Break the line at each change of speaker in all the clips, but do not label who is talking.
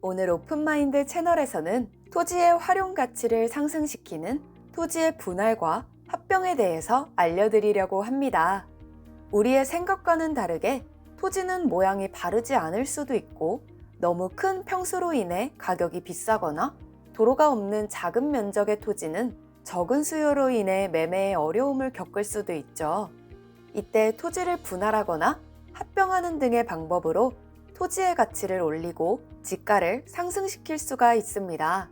오늘 오픈마인드 채널에서는 토지의 활용 가치를 상승시키는 토지의 분할과 합병에 대해서 알려드리려고 합니다. 우리의 생각과는 다르게 토지는 모양이 바르지 않을 수도 있고 너무 큰 평수로 인해 가격이 비싸거나 도로가 없는 작은 면적의 토지는 적은 수요로 인해 매매에 어려움을 겪을 수도 있죠. 이때 토지를 분할하거나 합병하는 등의 방법으로 토지의 가치를 올리고 지가를 상승시킬 수가 있습니다.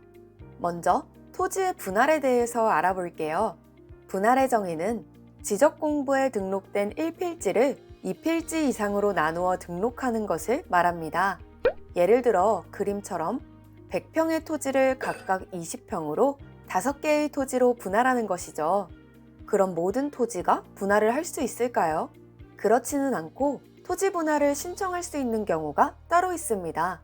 먼저 토지의 분할에 대해서 알아볼게요. 분할의 정의는 지적공부에 등록된 1필지를 2필지 이상으로 나누어 등록하는 것을 말합니다. 예를 들어 그림처럼 100평의 토지를 각각 20평으로 5개의 토지로 분할하는 것이죠. 그럼 모든 토지가 분할을 할 수 있을까요? 그렇지는 않고 토지 분할을 신청할 수 있는 경우가 따로 있습니다.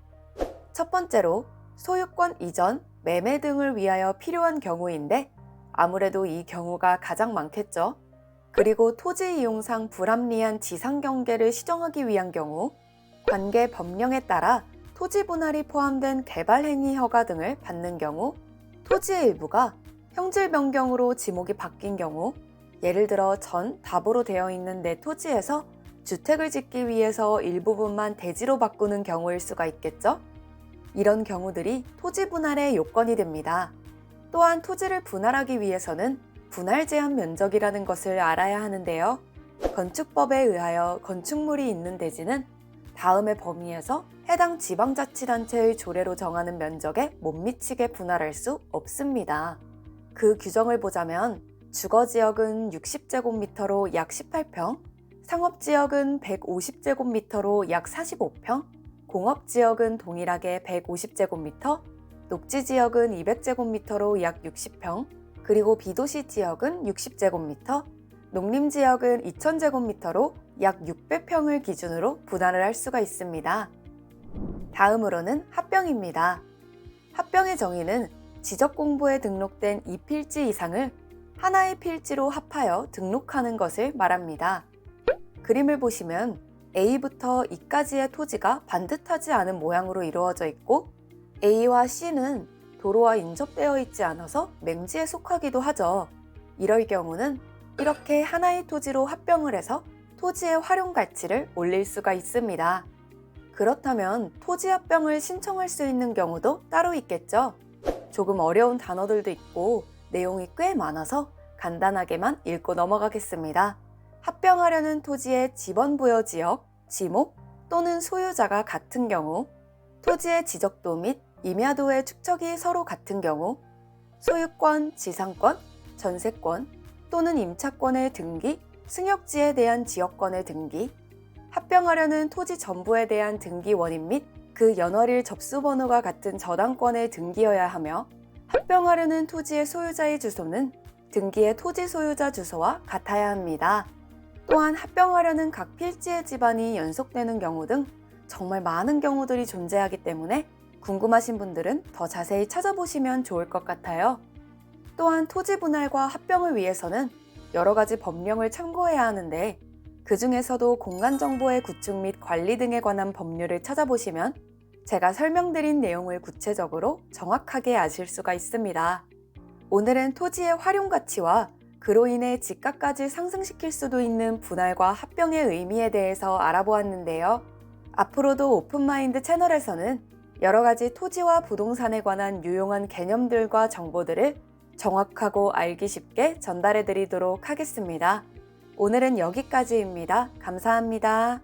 첫 번째로 소유권 이전, 매매 등을 위하여 필요한 경우인데 아무래도 이 경우가 가장 많겠죠. 그리고 토지 이용상 불합리한 지상 경계를 시정하기 위한 경우, 관계 법령에 따라 토지 분할이 포함된 개발 행위 허가 등을 받는 경우, 토지의 일부가 형질 변경으로 지목이 바뀐 경우, 예를 들어 전 답으로 되어 있는 내 토지에서 주택을 짓기 위해서 일부분만 대지로 바꾸는 경우일 수가 있겠죠? 이런 경우들이 토지 분할의 요건이 됩니다. 또한 토지를 분할하기 위해서는 분할 제한 면적이라는 것을 알아야 하는데요. 건축법에 의하여 건축물이 있는 대지는 다음의 범위에서 해당 지방자치단체의 조례로 정하는 면적에 못 미치게 분할할 수 없습니다. 그 규정을 보자면 주거지역은 60제곱미터로 약 18평, 상업지역은 150제곱미터로 약 45평, 공업지역은 동일하게 150제곱미터, 녹지지역은 200제곱미터로 약 60평, 그리고 비도시 지역은 60제곱미터, 농림지역은 2000제곱미터로 약 600평을 기준으로 분할을 할 수가 있습니다. 다음으로는 합병입니다. 합병의 정의는 지적공부에 등록된 2필지 이상을 하나의 필지로 합하여 등록하는 것을 말합니다. 그림을 보시면 A부터 E까지의 토지가 반듯하지 않은 모양으로 이루어져 있고 A와 C는 도로와 인접되어 있지 않아서 맹지에 속하기도 하죠. 이럴 경우는 이렇게 하나의 토지로 합병을 해서 토지의 활용 가치를 올릴 수가 있습니다. 그렇다면 토지 합병을 신청할 수 있는 경우도 따로 있겠죠. 조금 어려운 단어들도 있고 내용이 꽤 많아서 간단하게만 읽고 넘어가겠습니다. 합병하려는 토지의 지번부여 지역, 지목 또는 소유자가 같은 경우, 토지의 지적도 및 임야도의 축척이 서로 같은 경우, 소유권, 지상권, 전세권 또는 임차권의 등기, 승역지에 대한 지역권의 등기, 합병하려는 토지 전부에 대한 등기 원인 및 그 연월일 접수번호가 같은 저당권의 등기여야 하며, 합병하려는 토지의 소유자의 주소는 등기의 토지 소유자 주소와 같아야 합니다. 또한 합병하려는 각 필지의 집안이 연속되는 경우 등 정말 많은 경우들이 존재하기 때문에 궁금하신 분들은 더 자세히 찾아보시면 좋을 것 같아요. 또한 토지 분할과 합병을 위해서는 여러 가지 법령을 참고해야 하는데 그 중에서도 공간정보의 구축 및 관리 등에 관한 법률을 찾아보시면 제가 설명드린 내용을 구체적으로 정확하게 아실 수가 있습니다. 오늘은 토지의 활용 가치와 그로 인해 지가까지 상승시킬 수도 있는 분할과 합병의 의미에 대해서 알아보았는데요. 앞으로도 오픈마인드 채널에서는 여러 가지 토지와 부동산에 관한 유용한 개념들과 정보들을 정확하고 알기 쉽게 전달해 드리도록 하겠습니다. 오늘은 여기까지입니다. 감사합니다.